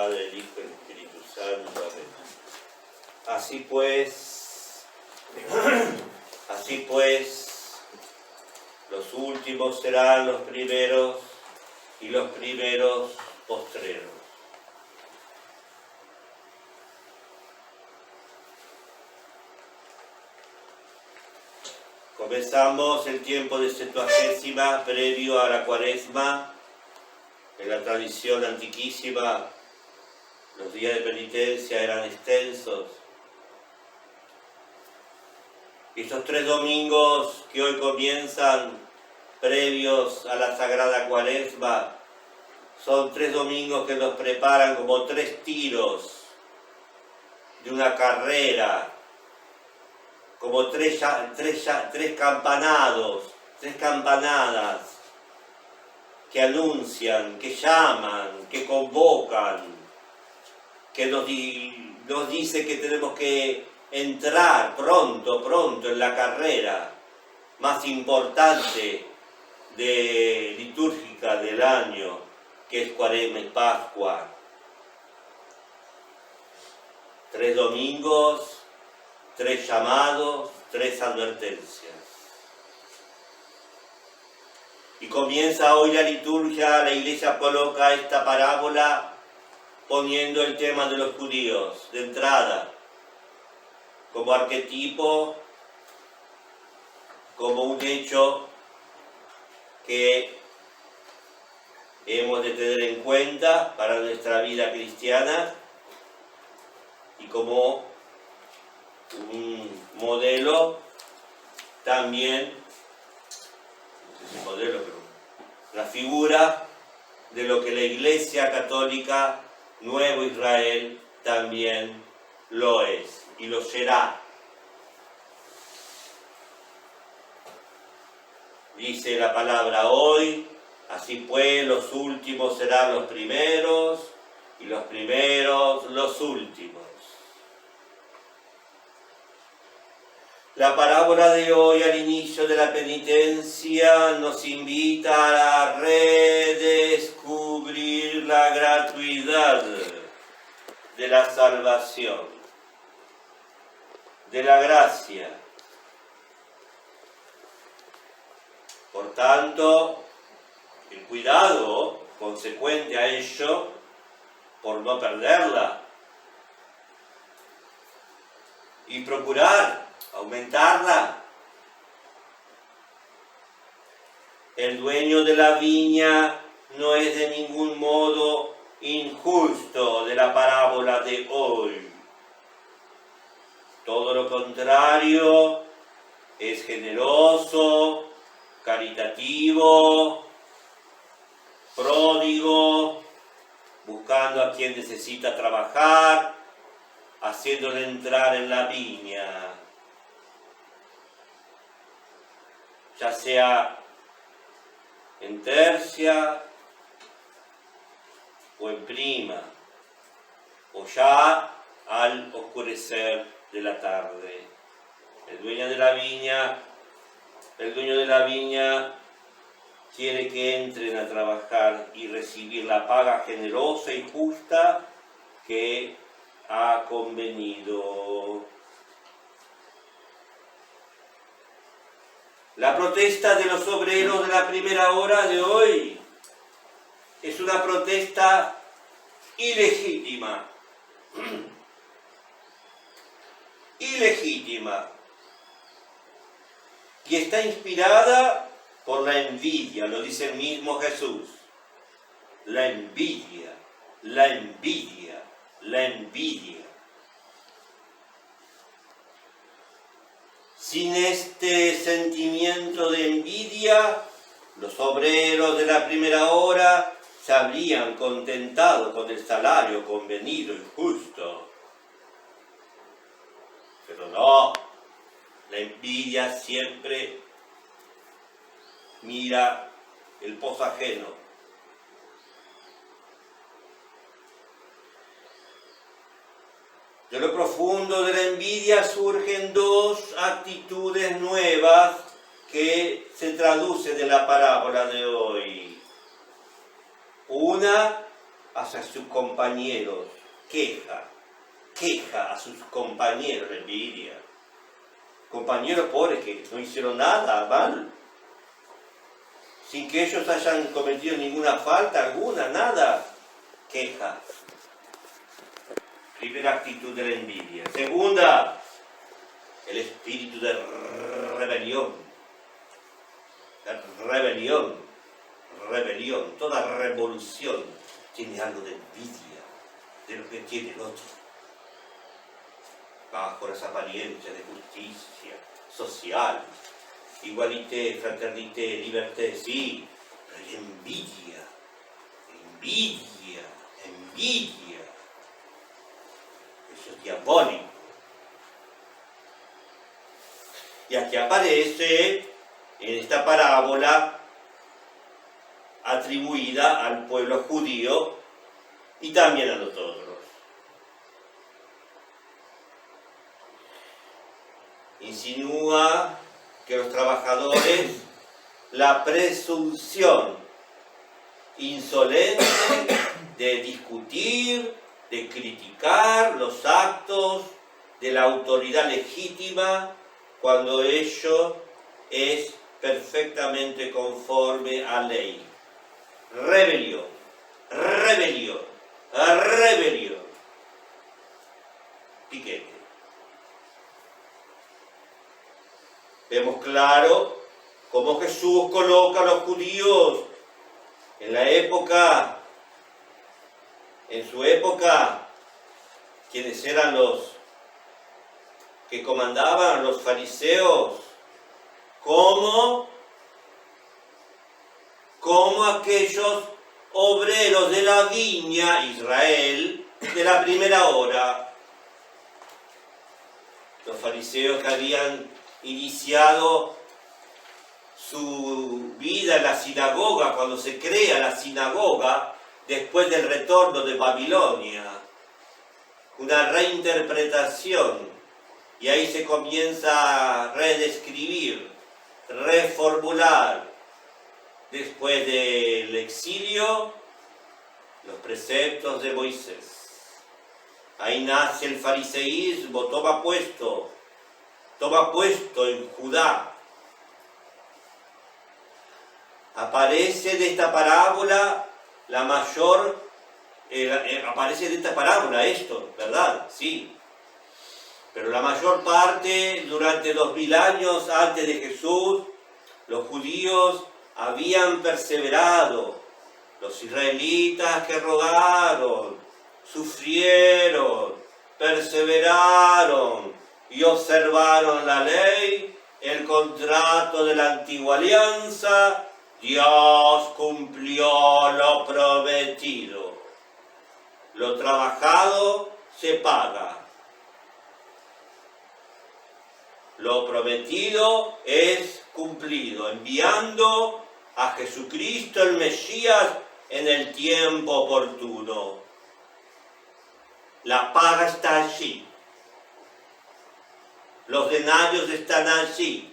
Padre, el Hijo y el Espíritu Santo. Amén. Así pues, los últimos serán los primeros y los primeros postreros. Comenzamos el tiempo de Septuagésima previo a la Cuaresma. En la tradición antiquísima, los días de penitencia eran extensos. Y estos 3 domingos que hoy comienzan, previos a la Sagrada Cuaresma, son 3 domingos que nos preparan como 3 tiros de una carrera, como 3 campanados, 3 campanadas que anuncian, que llaman, que convocan, que nos dice que tenemos que entrar pronto en la carrera más importante litúrgica del año, que es Cuaresma y Pascua. 3 domingos, 3 llamados, 3 advertencias. Y comienza hoy la liturgia, la Iglesia coloca esta parábola poniendo el tema de los judíos de entrada, como arquetipo, como un hecho que hemos de tener en cuenta para nuestra vida cristiana y como un modelo también, la figura de lo que la Iglesia Católica Nuevo Israel también lo es y lo será. Dice la palabra hoy: así pues los últimos serán los primeros y los primeros los últimos. La parábola de hoy al inicio de la penitencia nos invita a redescubrir la gratuidad de la salvación, de la gracia. Por tanto, el cuidado consecuente a ello por no perderla y procurar aumentarla. El dueño de la viña no es de ningún modo injusto de la parábola de hoy. Todo lo contrario, es generoso, caritativo, pródigo, buscando a quien necesita trabajar, haciéndole entrar en la viña, ya sea en tercia o en prima, o ya al oscurecer de la tarde. El dueño de la viña quiere que entren a trabajar y recibir la paga generosa y justa que ha convenido. La protesta de los obreros de la primera hora de hoy es una protesta ilegítima. Ilegítima. Y está inspirada por la envidia, lo dice el mismo Jesús. La envidia, la envidia, la envidia. Sin este sentimiento de envidia, los obreros de la primera hora se habrían contentado con el salario convenido y justo. Pero no, la envidia siempre mira el pozo ajeno. De lo profundo de la envidia surgen 2 actitudes nuevas que se traducen en la parábola de hoy. Una, hacia sus compañeros, queja a sus compañeros, la envidia. Compañeros pobres que no hicieron nada mal, sin que ellos hayan cometido ninguna falta alguna, nada. Queja. Primera actitud de la envidia. Segunda, el espíritu de rebelión. Rebelión, toda revolución tiene algo de envidia de lo que tiene el otro. Bajo las apariencias de justicia social, igualité, fraternité, liberté, sí, pero hay envidia. Eso es diabólico. Y aquí aparece en esta parábola atribuida al pueblo judío y también a nosotros. Insinúa que los trabajadores, la presunción insolente de discutir, de criticar los actos de la autoridad legítima cuando ello es perfectamente conforme a ley. Rebelión. Piquete. Vemos claro cómo Jesús coloca a los judíos en su época, quienes eran los que comandaban, los fariseos, como aquellos obreros de la viña Israel de la primera hora. Los fariseos que habían iniciado su vida en la sinagoga, cuando se crea la sinagoga, después del retorno de Babilonia, una reinterpretación, y ahí se comienza a redescribir, reformular, después del exilio, los preceptos de Moisés. Ahí nace el fariseísmo, toma puesto en Judá. Aparece de esta parábola aparece de esta parábola esto, ¿verdad? Sí. Pero la mayor parte, durante 2000 años antes de Jesús, los judíos habían perseverado. Los israelitas que rogaron, sufrieron, perseveraron y observaron la ley, el contrato de la antigua alianza. Dios cumplió lo prometido. Lo trabajado se paga. Lo prometido es cumplido, enviando a Jesucristo el Mesías en el tiempo oportuno. La paga está allí. Los denarios están allí.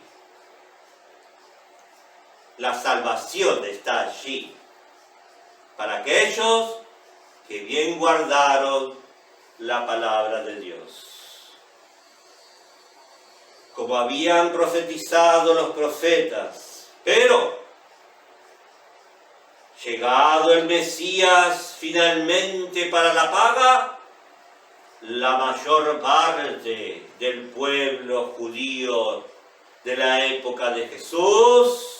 La salvación está allí. Para aquellos que bien guardaron la palabra de Dios. Como habían profetizado los profetas. Pero, llegado el Mesías finalmente para la paga, la mayor parte del pueblo judío de la época de Jesús,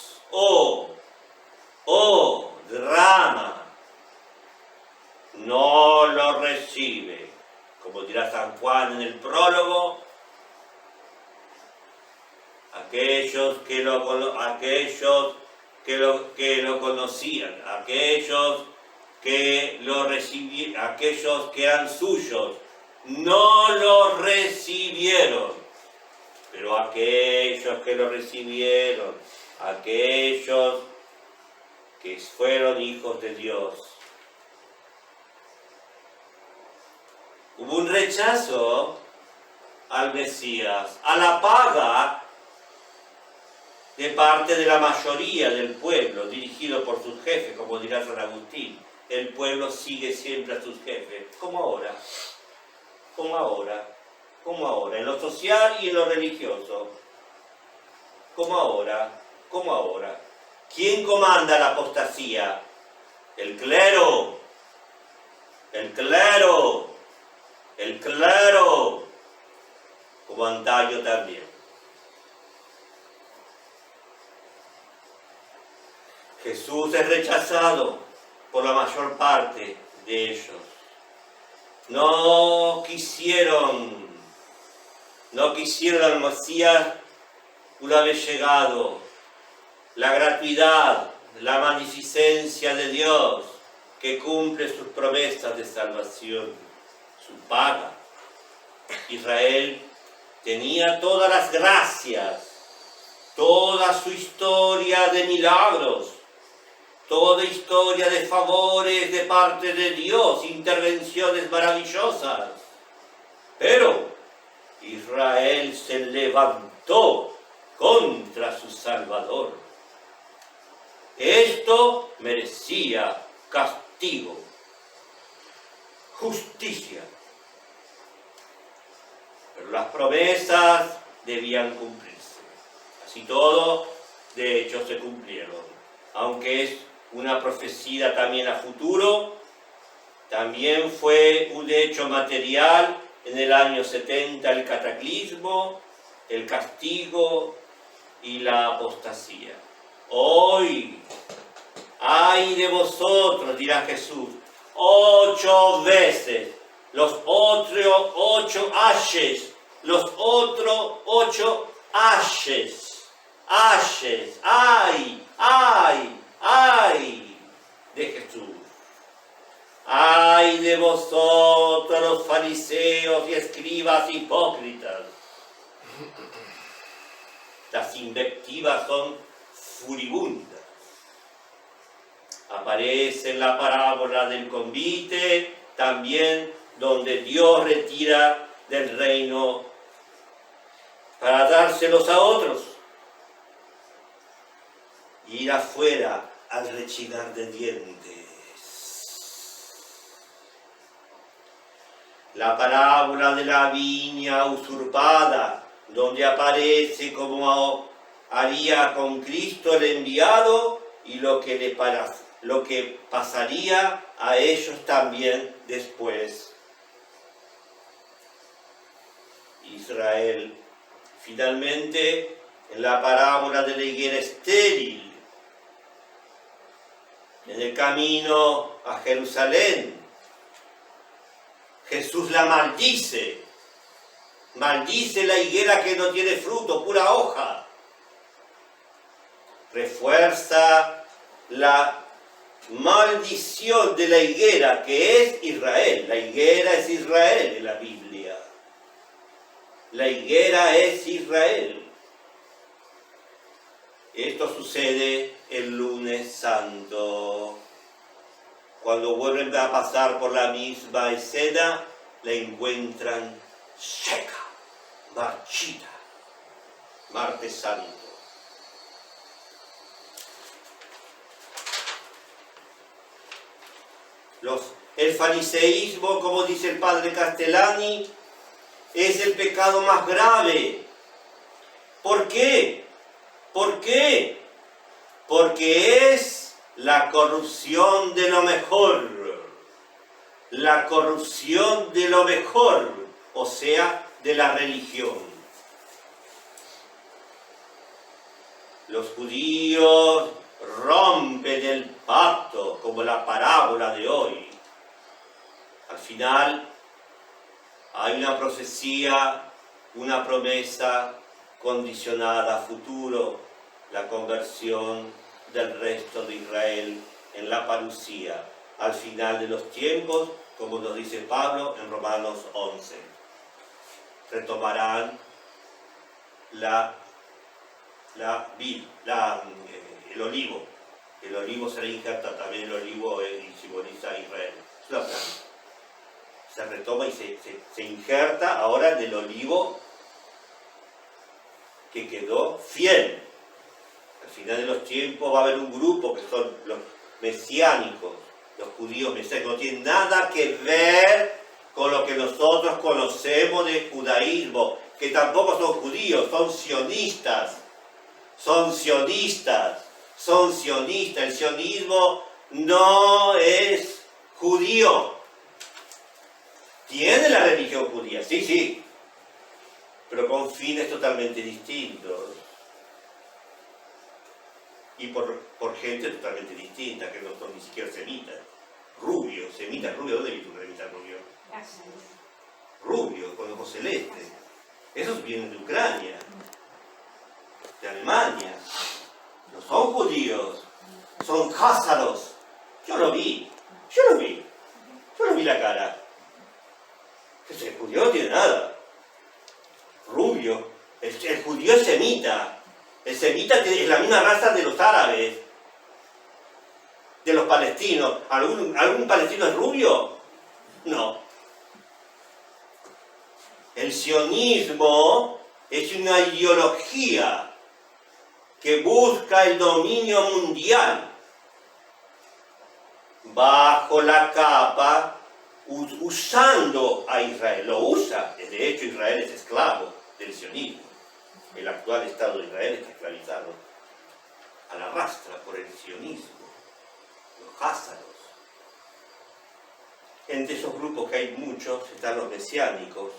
drama, no lo recibe. Como dirá San Juan en el prólogo, aquellos que lo conocían, aquellos que lo recibieron, aquellos que eran suyos, no lo recibieron. Pero aquellos que lo recibieron, aquellos que fueron hijos de Dios, hubo un rechazo al Mesías, a la paga de parte de la mayoría del pueblo, dirigido por sus jefes, como dirá San Agustín. el pueblo sigue siempre a sus jefes, como ahora, como ahora, como ahora, en lo social y en lo religioso, como ahora, como ahora. ¿Quién comanda la apostasía? El clero, el clero, el clero, como antaño también. Jesús es rechazado por la mayor parte de ellos. No quisieron al Mesías una vez llegado. La gratuidad, la magnificencia de Dios que cumple sus promesas de salvación, su paga. Israel tenía todas las gracias, toda su historia de milagros, toda historia de favores de parte de Dios, intervenciones maravillosas. Pero Israel se levantó contra su Salvador. Esto merecía castigo, justicia. Pero las promesas debían cumplirse. Así todo, de hecho, se cumplieron. Aunque es una profecía también a futuro, también fue un hecho material en el año 70 el cataclismo, el castigo y la apostasía. Hoy, ay de vosotros, dirá Jesús, 8 veces, los otros 8 ayes, los otros 8 ayes, ay, de Jesús. Ay de vosotros los fariseos y escribas hipócritas. Las invectivas son furibundas. Aparece en la parábola del convite, también donde Dios retira del reino para dárselos a otros. Ir afuera al rechinar de dientes. La parábola de la viña usurpada, donde aparece como haría con Cristo el enviado y lo que pasaría a ellos también después. Israel, finalmente, en la parábola de la higuera estéril, en el camino a Jerusalén, Jesús la maldice la higuera que no tiene fruto, pura hoja. Refuerza la maldición de la higuera, que es Israel. La higuera es Israel en la Biblia. La higuera es Israel. Esto sucede el lunes santo. Cuando vuelven a pasar por la misma escena, la encuentran seca, marchita. Martes santo. El fariseísmo, como dice el padre Castellani, es el pecado más grave. ¿Por qué? ¿Por qué? Porque es la corrupción de lo mejor. La corrupción de lo mejor, o sea, de la religión. Los judíos rompen el pacto, como la parábola de hoy. Al final hay una profecía, una promesa condicionada a futuro, la conversión del resto de Israel en la parucía, al final de los tiempos, como nos dice Pablo en Romanos 11. Retomarán el olivo. El olivo será injertado, también el olivo simboliza a Israel. Es una planta. Se retoma y se injerta ahora en el olivo que quedó fiel. Al final de los tiempos va a haber un grupo que son los mesiánicos, Los judíos mesiánicos no tienen nada que ver con lo que nosotros conocemos de judaísmo, que tampoco son judíos, son sionistas. Son sionistas. Son sionistas. El sionismo no es judío. Tiene la religión judía, sí, pero con fines totalmente distintos. Y por gente totalmente distinta, que no son ni siquiera semitas. Semita rubio, ¿dónde viste un semita rubio? Rubio, con ojos celestes. Esos vienen de Ucrania, de Alemania. No son judíos, son házaros. Yo lo vi la cara. El judío no tiene nada. Rubio. El judío es semita. El semita es la misma raza de los árabes, de los palestinos. ¿Algún palestino es rubio? No. El sionismo es una ideología que busca el dominio mundial bajo la capa, usando a Israel. Lo usa. De hecho, Israel es esclavo del sionismo. El actual Estado de Israel está esclavizado a la rastra por el sionismo, los házaros. Entre esos grupos que hay muchos están los mesiánicos,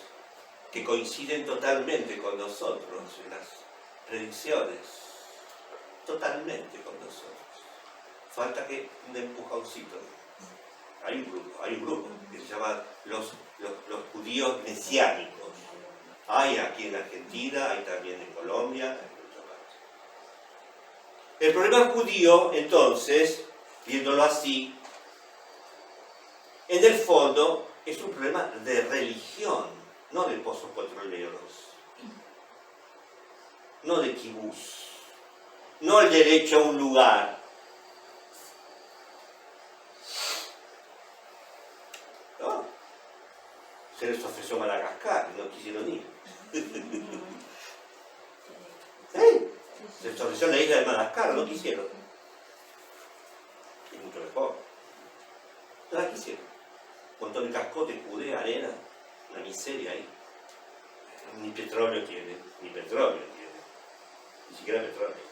que coinciden totalmente con nosotros en las predicciones, totalmente con nosotros. Falta que un empujoncito. Hay un grupo que se llama los judíos mesiánicos. Hay aquí en Argentina, hay también en Colombia, hay muchos más. El problema judío, entonces, viéndolo así, en el fondo es un problema de religión, no de pozos petroleros, no de kibús, no el derecho a un lugar. No. Se les ofreció Madagascar y no quisieron ir. ¿Sí? Se les ofreció la isla de Madagascar, no quisieron. Es mucho mejor. No la quisieron. Un montón de cascotes, cudé, arena, una miseria ahí. Ni petróleo tiene, ni siquiera petróleo.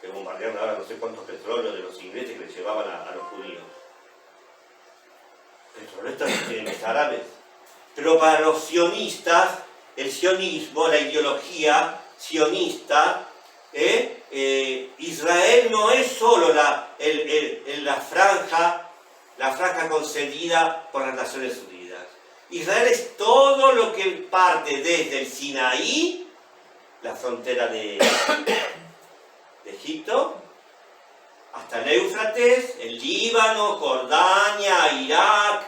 Que bombardearon ahora no sé cuántos petróleos de los ingleses que les llevaban a los judíos. Petróleo está en los árabes. Pero para los sionistas, el sionismo, la ideología sionista, Israel no es solo la franja concedida por las Naciones Unidas. Israel es todo lo que parte desde el Sinaí, la frontera de Egipto, hasta el Éufrates, el Líbano, Jordania, Irak,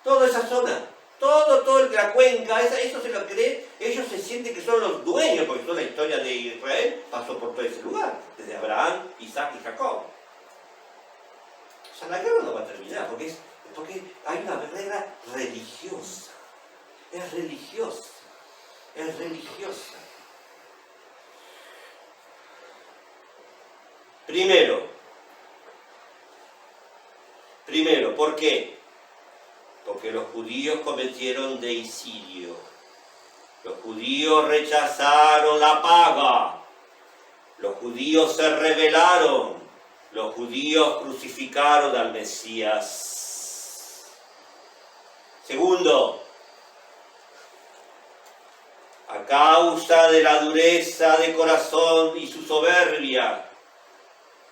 toda esa zona, todo la cuenca, eso se lo cree, ellos se sienten que son los dueños, porque toda la historia de Israel pasó por todo ese lugar, desde Abraham, Isaac y Jacob. O sea, la guerra no va a terminar, porque hay una guerra religiosa, es religiosa. Primero, ¿por qué? Porque los judíos cometieron deicidio. Los judíos rechazaron la paga. Los judíos se rebelaron. Los judíos crucificaron al Mesías. Segundo, a causa de la dureza de corazón y su soberbia,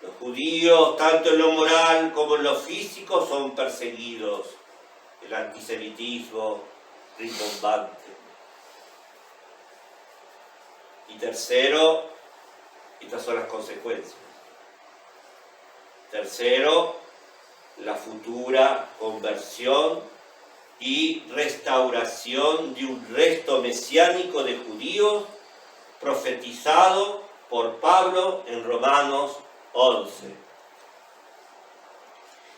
los judíos, tanto en lo moral como en lo físico, son perseguidos. El antisemitismo rimbombante. Y tercero, estas son las consecuencias. Tercero, la futura conversión y restauración de un resto mesiánico de judíos profetizado por Pablo en Romanos 11.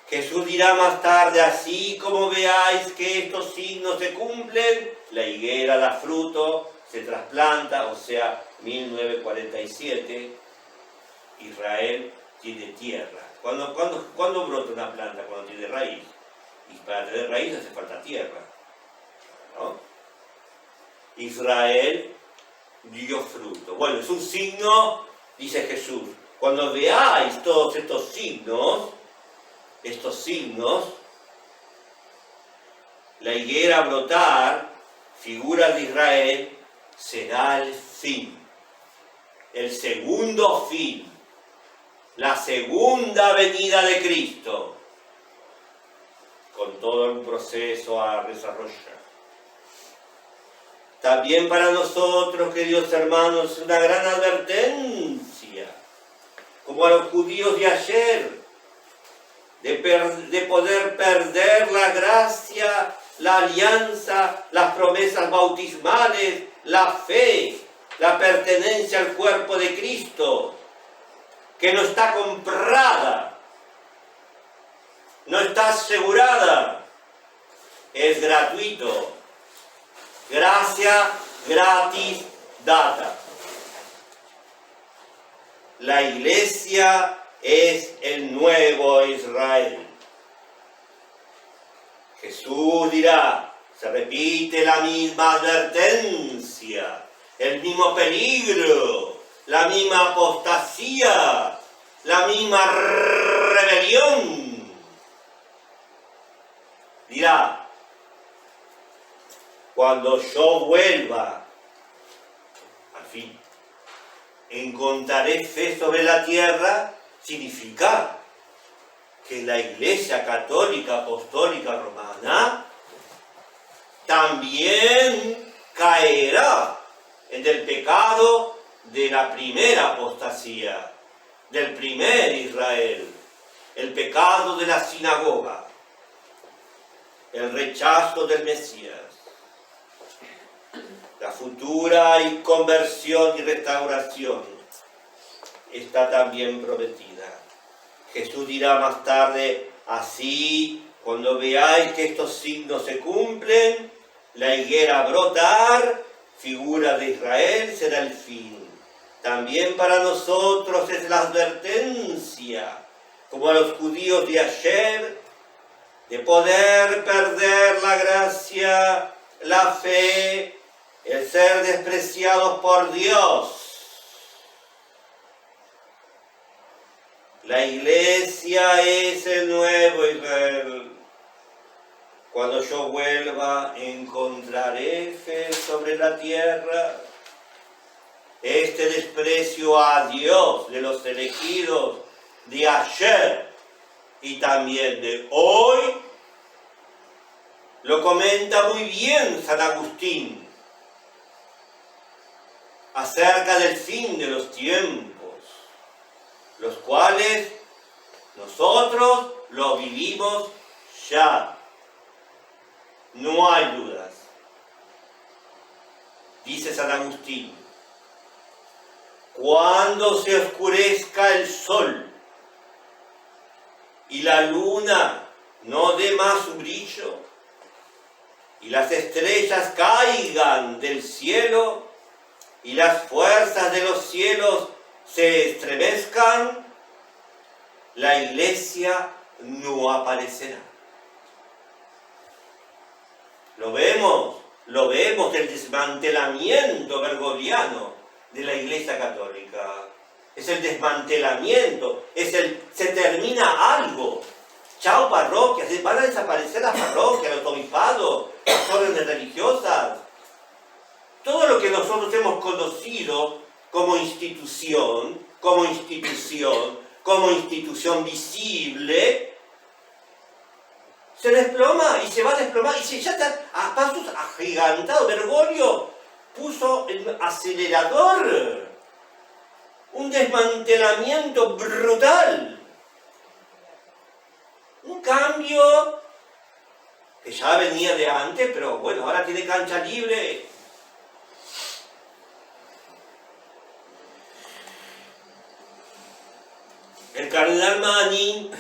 Jesús dirá más tarde: así como veáis que estos signos se cumplen, la higuera da fruto, se trasplanta, o sea, 1947, Israel tiene tierra. ¿Cuándo brota una planta? Cuando tiene raíz. Y para tener raíz hace falta tierra, ¿no? Israel dio fruto. Bueno, es un signo, dice Jesús. Cuando veáis todos estos signos, la higuera brotar, figura de Israel, será el fin. El segundo fin. La segunda venida de Cristo. Con todo un proceso a desarrollar. También para nosotros, queridos hermanos, una gran advertencia, como a los judíos de ayer, de poder perder la gracia, la alianza, las promesas bautismales, la fe, la pertenencia al cuerpo de Cristo, que no está comprada, no está asegurada, es gratuito. Gracia gratis data. La iglesia es el nuevo Israel. Jesús dirá, se repite la misma advertencia, el mismo peligro, la misma apostasía, la misma rebelión. Dirá, cuando yo vuelva, al fin, encontraré fe sobre la tierra, significa que la Iglesia Católica Apostólica Romana también caerá en el pecado de la primera apostasía, del primer Israel, el pecado de la sinagoga, el rechazo del Mesías. La futura conversión y restauración está también prometida. Jesús dirá más tarde, así, cuando veáis que estos signos se cumplen, la higuera brotar, figura de Israel, será el fin. También para nosotros es la advertencia, como a los judíos de ayer, de poder perder la gracia, la fe, el ser despreciados por Dios. La iglesia es el nuevo Israel. Cuando yo vuelva, encontraré fe sobre la tierra. Este desprecio a Dios de los elegidos de ayer y también de hoy, lo comenta muy bien San Agustín acerca del fin de los tiempos, los cuales nosotros lo vivimos ya. No hay dudas. Dice San Agustín, cuando se oscurezca el sol y la luna no dé más su brillo y las estrellas caigan del cielo y las fuerzas de los cielos se estremezcan, la iglesia no aparecerá. Lo vemos el desmantelamiento bergogliano de la Iglesia Católica. Es el desmantelamiento, se termina algo. Chao parroquias, van a desaparecer las parroquias, los obispados, las órdenes religiosas. Todo lo que nosotros hemos conocido como institución visible, se desploma y se va a desplomar y ya está a pasos agigantados. Bergoglio puso el acelerador, un desmantelamiento brutal, un cambio que ya venía de antes, pero bueno, ahora tiene cancha libre. El cardenal Manning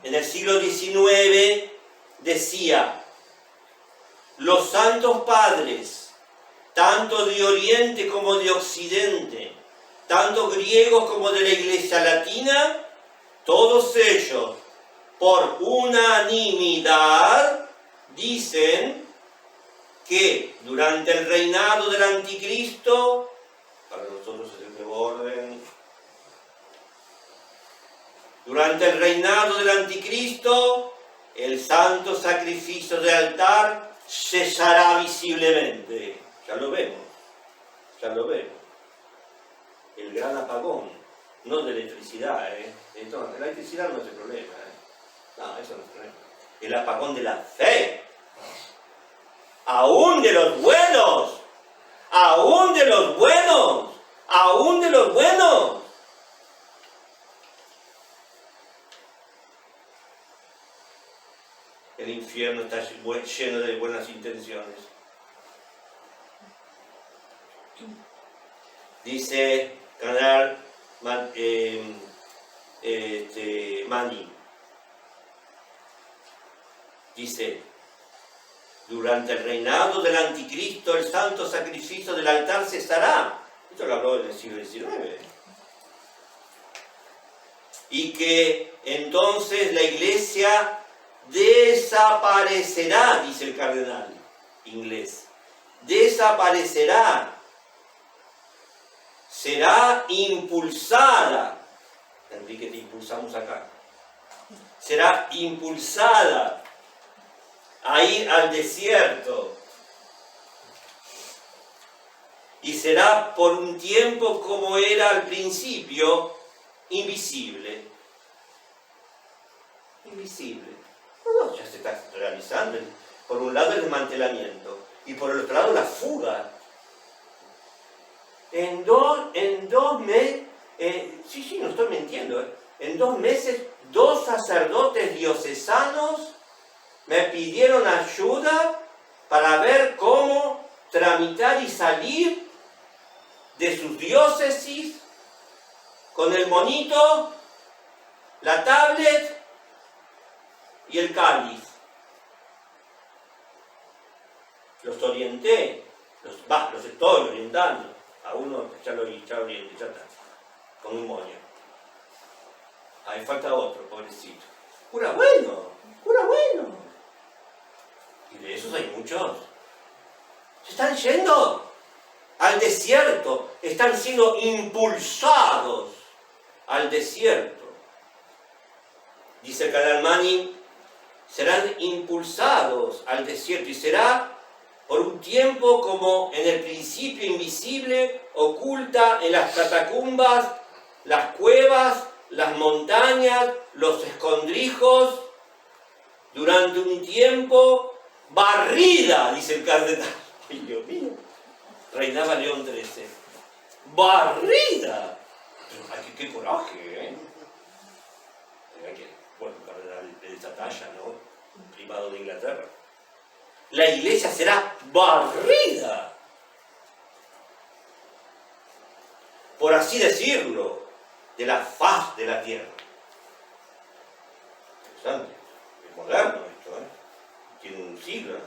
en el siglo XIX decía, los santos padres, tanto de Oriente como de Occidente, tanto griegos como de la Iglesia latina, todos ellos, por unanimidad, dicen que durante el reinado del anticristo, para nosotros es el nuevo orden, durante el reinado del anticristo, el santo sacrificio del altar cesará visiblemente. Ya lo vemos, ya lo vemos. El gran apagón, no de electricidad, Entonces, la electricidad no es el problema, No, eso no es el problema. El apagón de la fe. Aún de los buenos, aún de los buenos, aún de los buenos. El infierno está lleno de buenas intenciones. Dice Canal Mani. Dice, durante el reinado del anticristo el santo sacrificio del altar cesará. Esto lo habló en el siglo XIX. Y que entonces la iglesia desaparecerá, dice el cardenal inglés. Desaparecerá. Será impulsada. Enrique, te impulsamos acá. Será impulsada a ir al desierto. Y será por un tiempo como era al principio, invisible. Invisible. No, ya se está realizando. Por un lado el desmantelamiento y por el otro lado la fuga. En dos meses, sí, no estoy mintiendo, en 2 meses 2 sacerdotes diocesanos me pidieron ayuda para ver cómo tramitar y salir de sus diócesis con el monito, la tablet y el cáliz. Los orienté, los estoy orientando. A uno ya lo orienté, ya está, con un moño. Ahí falta otro, pobrecito. Cura bueno, cura bueno. Y de esos hay muchos. Se están yendo al desierto, están siendo impulsados al desierto. Dice Calalmani, serán impulsados al desierto y será por un tiempo como en el principio invisible, oculta en las catacumbas, las cuevas, las montañas, los escondrijos, durante un tiempo barrida, dice el cardenal. ¡Ay, Dios mío! Reinaba León XIII. ¡Barrida! Ay, qué coraje, Bueno, un cardenal de esa talla, ¿no? Un primado de Inglaterra. La iglesia será barrida, por así decirlo, de la faz de la tierra. Interesante, es moderno esto, tiene un siglo.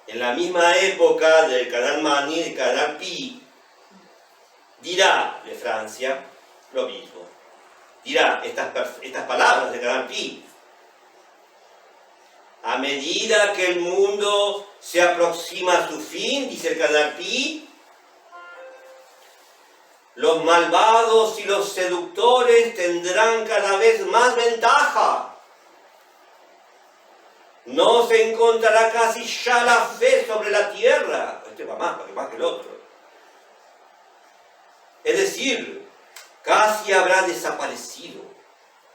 En la misma época del canal Mani y del canal Pi, dirá de Francia lo mismo. Dirá estas palabras del canal Pi. A medida que el mundo se aproxima a su fin, dice el canal Pi, los malvados y los seductores tendrán cada vez más ventaja. No se encontrará casi ya la fe sobre la tierra. Este va más que el otro. Es decir, casi habrá desaparecido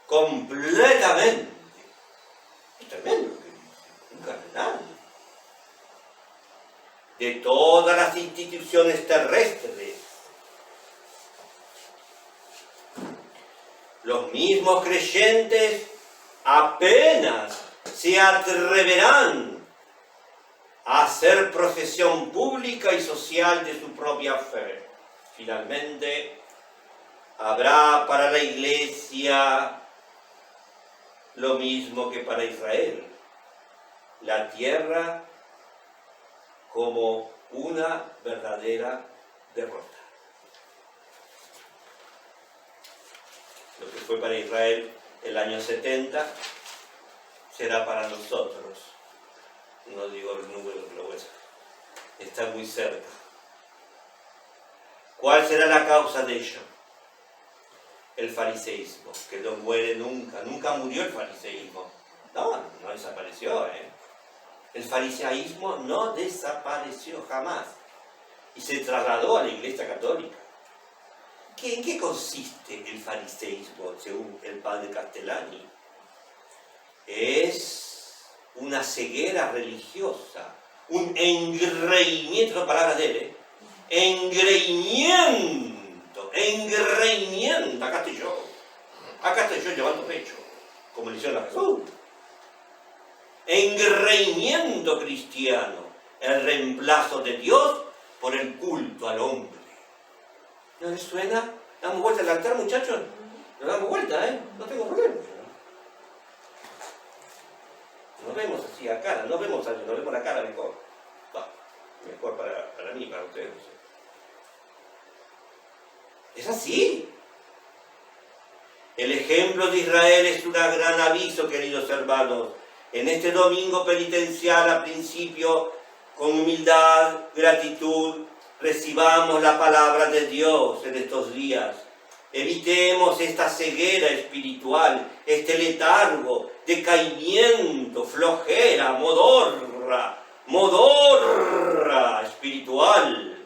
completamente. Es tremendo. Cardenal, de todas las instituciones terrestres. Los mismos creyentes apenas se atreverán a hacer profesión pública y social de su propia fe. Finalmente, habrá para la Iglesia lo mismo que para Israel. La tierra como una verdadera derrota. fue para Israel el año 70, será para nosotros. No digo el número, pero bueno, está muy cerca. ¿Cuál será la causa de ello? El fariseísmo, que no muere nunca. Nunca murió el fariseísmo. No desapareció, El fariseísmo no desapareció jamás. Y se trasladó a la Iglesia Católica. ¿En qué consiste el fariseísmo, según el padre Castellani? Es una ceguera religiosa, un engreimiento, son palabras de él, engreimiento, acá estoy yo llevando pecho, como le hicieron a Jesús. Engreimiento cristiano, el reemplazo de Dios por el culto al hombre. ¿No les suena? ¿Damos vuelta al altar, muchachos? Nos damos vuelta, no tengo problema. Nos vemos así a cara, nos vemos la cara mejor. Mejor para mí, para ustedes. Es así. El ejemplo de Israel es un gran aviso, queridos hermanos. En este domingo penitencial, al principio, con humildad, gratitud, recibamos la palabra de Dios en estos días. Evitemos esta ceguera espiritual, este letargo, decaimiento, flojera, modorra espiritual,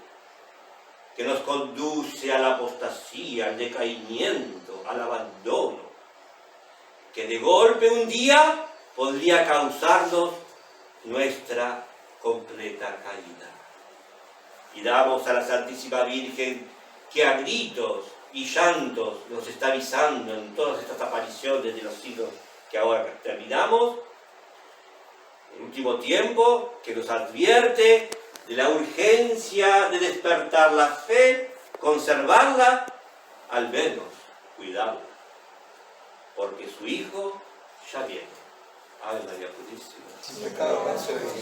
que nos conduce a la apostasía, al decaimiento, al abandono, que de golpe un día podría causarnos nuestra completa caída. Pidamos a la Santísima Virgen que a gritos y llantos nos está avisando en todas estas apariciones de los siglos que ahora terminamos, en último tiempo, que nos advierte de la urgencia de despertar la fe, conservarla, al menos cuidarla, porque su Hijo ya viene. Ave María Purísima. Sin pecado, gracias a Dios.